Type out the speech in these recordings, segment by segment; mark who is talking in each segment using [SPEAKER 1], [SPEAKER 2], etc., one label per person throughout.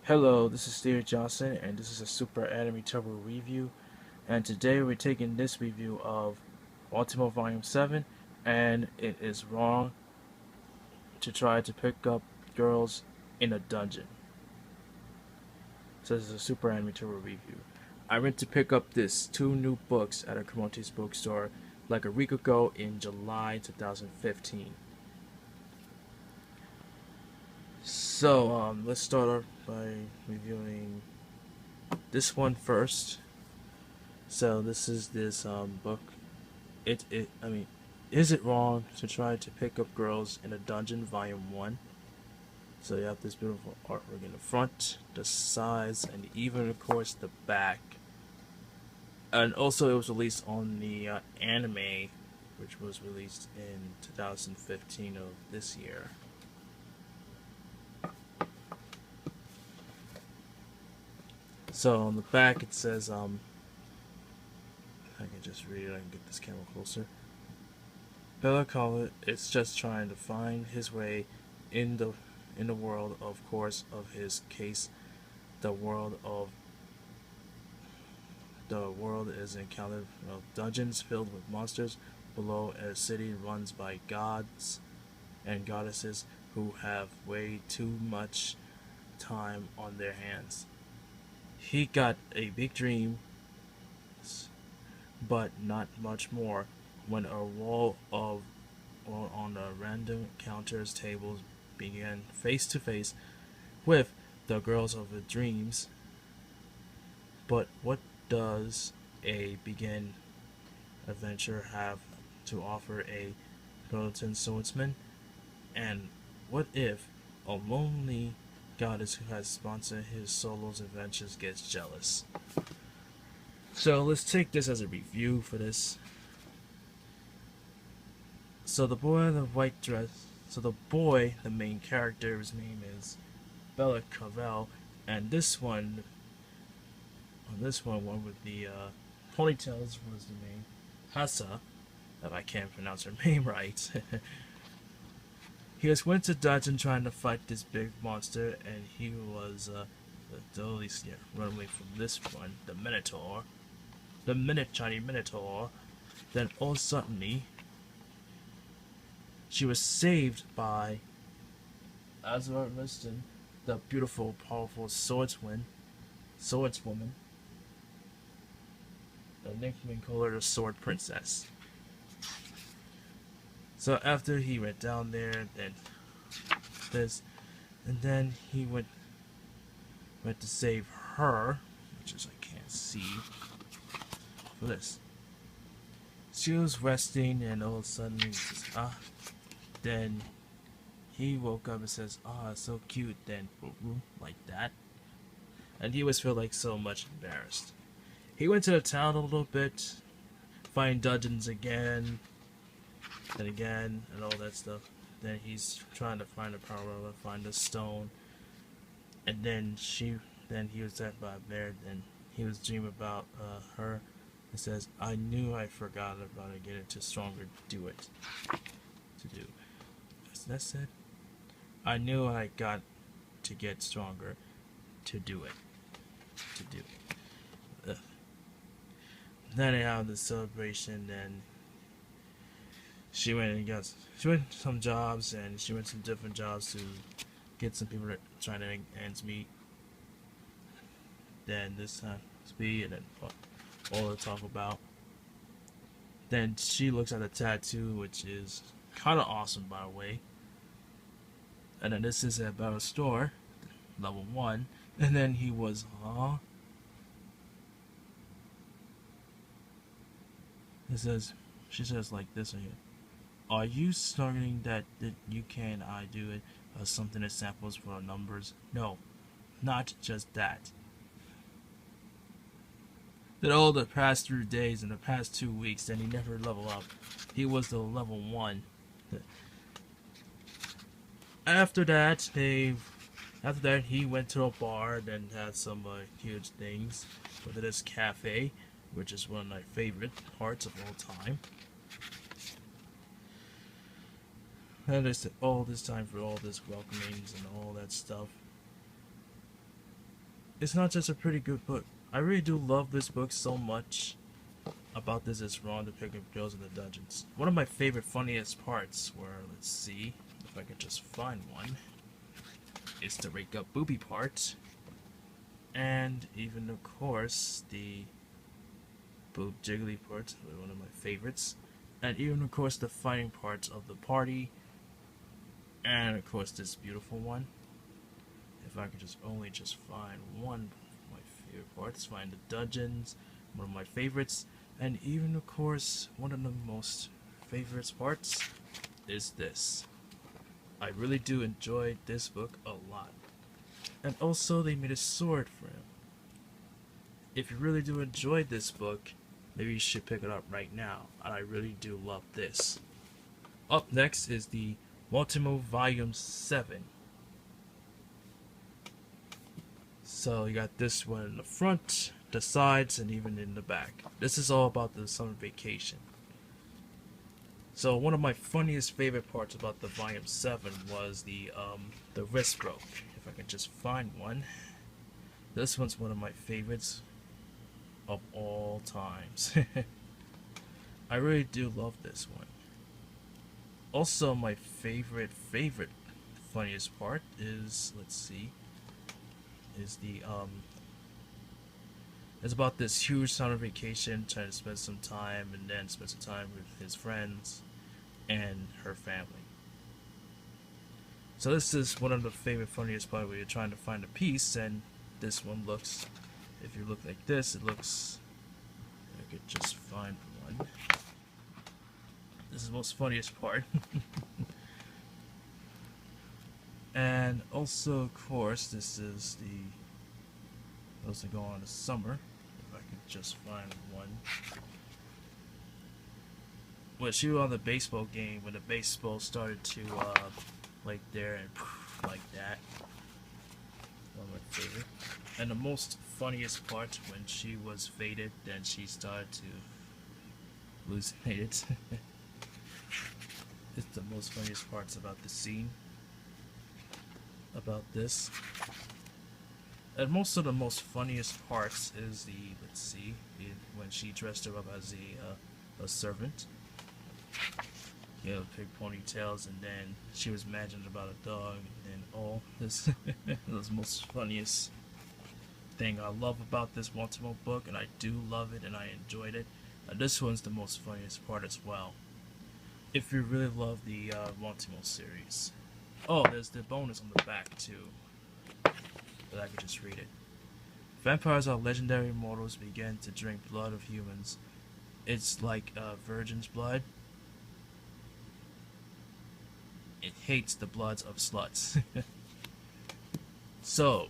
[SPEAKER 1] Hello, this is Steve Johnson, and this is a Super Anime Turbo review. And today we're taking this review of WataMote Volume 7, and it is wrong to try to pick up girls in a dungeon. So this is a Super Anime Turbo review. I went to pick up this two new books at a Komote's bookstore like a week ago in July 2015. So let's start off by reviewing this one first. So this is this book. I mean, is it wrong to try to pick up girls in a dungeon? Volume 1. So you have this beautiful artwork in the front, the sides, and even of course the back. And also it was released on the anime, which was released in 2015 of this year. So on the back it says I can just read it. I can get this camera closer. Bella Collett is just trying to find his way in the world, of course, of his case. The world is encountered dungeons filled with monsters. Below, a city runs by gods and goddesses who have way too much time on their hands. He got a big dream, but not much more, when a wall of or on the random counters tables began face to face with the girls of the dreams. But what does a begin adventure have to offer a militant swordsman? And what if a lonely goddess who has sponsored his solo's adventures gets jealous? So let's take this as a review for this. So the boy in the white dress. So the boy, the main character, his name is Bella Cavell, and one with the ponytails was the name Hassa, if I can't pronounce her name right. He was went to dungeon trying to fight this big monster, and he was totally scared. Run away from this one, the Minotaur, the Shiny Minotaur. Then all suddenly, she was saved by Azor Liston, the beautiful, powerful swordswoman. The nickname called her the Sword Princess. So after he went down there, then he went to save her, which is I can't see for this. She was resting, and all of a sudden he says, Then he woke up and says, so cute. Then like that, and he was feel like so much embarrassed. He went to the town a little bit, find dungeons again, and again, and all that stuff. Then he's trying to find a power level, find a stone, and then he was at by a bear. Then he was dreaming about her. It says, I knew I forgot about it. Get it to stronger. Do it. To do. That's it. I knew I got to get stronger. To do it. To do. Then they have the celebration. Then she went some jobs, and she went some different jobs to get some people that trying to ends meet. Then this time speed, and then all to talk about. Then she looks at the tattoo, which is kind of awesome, by the way. And then this is about a store, level 1. And then he was, she says like this right here. Are you starting that you can I do it something that samples for numbers? No, not just that. That all the past 3 days and the past 2 weeks, then he never leveled up. He was the level 1. After that, he went to a bar, then had some huge things with this cafe, which is one of my favorite parts of all time. And they said all this time for all this welcomings and all that stuff. it's not just a pretty good book. I really do love this book so much. About this is wrong to pick up girls in the dungeons. One of my favorite funniest parts were, let's see if I can just find one, is the rake up booby part. And even of course the boob jiggly part, one of my favorites. And even of course the fighting parts of the party. And of course this beautiful one. If I could just find one of my favorite parts, find the dungeons, one of my favorites. And even of course one of the most favorite parts is this. I really do enjoy this book a lot. And also they made a sword for him. If you really do enjoy this book, maybe you should pick it up right now. And I really do love this. Up next is the WataMote Volume 7. So you got this one in the front, the sides, and even in the back. This is all about the summer vacation. So one of my funniest favorite parts about the Volume 7 was the wrist rope. If I can just find one. This one's one of my favorites of all times. I really do love this one. Also, my favorite funniest part is, let's see, is the it's about this huge summer vacation, trying to spend some time and then spend some time with his friends and her family. So this is one of the favorite funniest part where you're trying to find a piece, and this one looks, if you look like this, it looks, I could just find one. This is the most funniest part. And also, of course, this is those that go on the summer. If I could just find one. Well, she was on the baseball game when the baseball started to like there and like that. One of my favorite. And the most funniest part when she was faded, then she started to hallucinate it. It's the most funniest parts about the scene. About this. And most of the most funniest parts is the, let's see, when she dressed her up as a servant. You know, big ponytails, and then she was imagining about a dog, and all this. That's the most funniest thing I love about this WataMote book, and I do love it, and I enjoyed it. This one's the most funniest part as well. If you really love the WataMote series. Oh, there's the bonus on the back too. But I could just read it. Vampires are legendary mortals begin to drink blood of humans. It's like virgin's blood. It hates the bloods of sluts. So,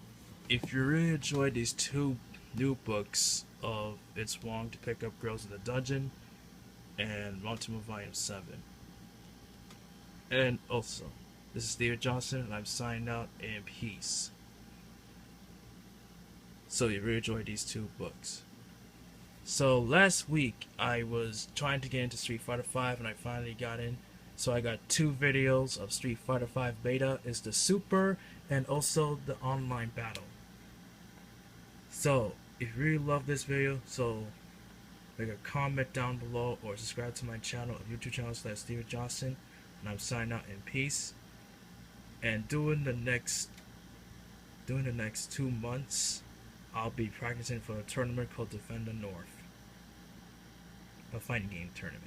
[SPEAKER 1] if you really enjoyed these two new books of It's Wrong to Pick Up Girls in the Dungeon and WataMote Volume 7. And also, this is Steven Johnson, and I'm signing out in peace. So you really enjoyed these two books. So last week I was trying to get into Street Fighter V, and I finally got in. So I got two videos of Street Fighter V Beta. It's the Super and also the online battle. So if you really love this video, so make a comment down below or subscribe to my channel, YouTube channel / Steven Johnson. And I'm signing out in peace. And during the next 2 months, I'll be practicing for a tournament called Defend the North, a fighting game tournament.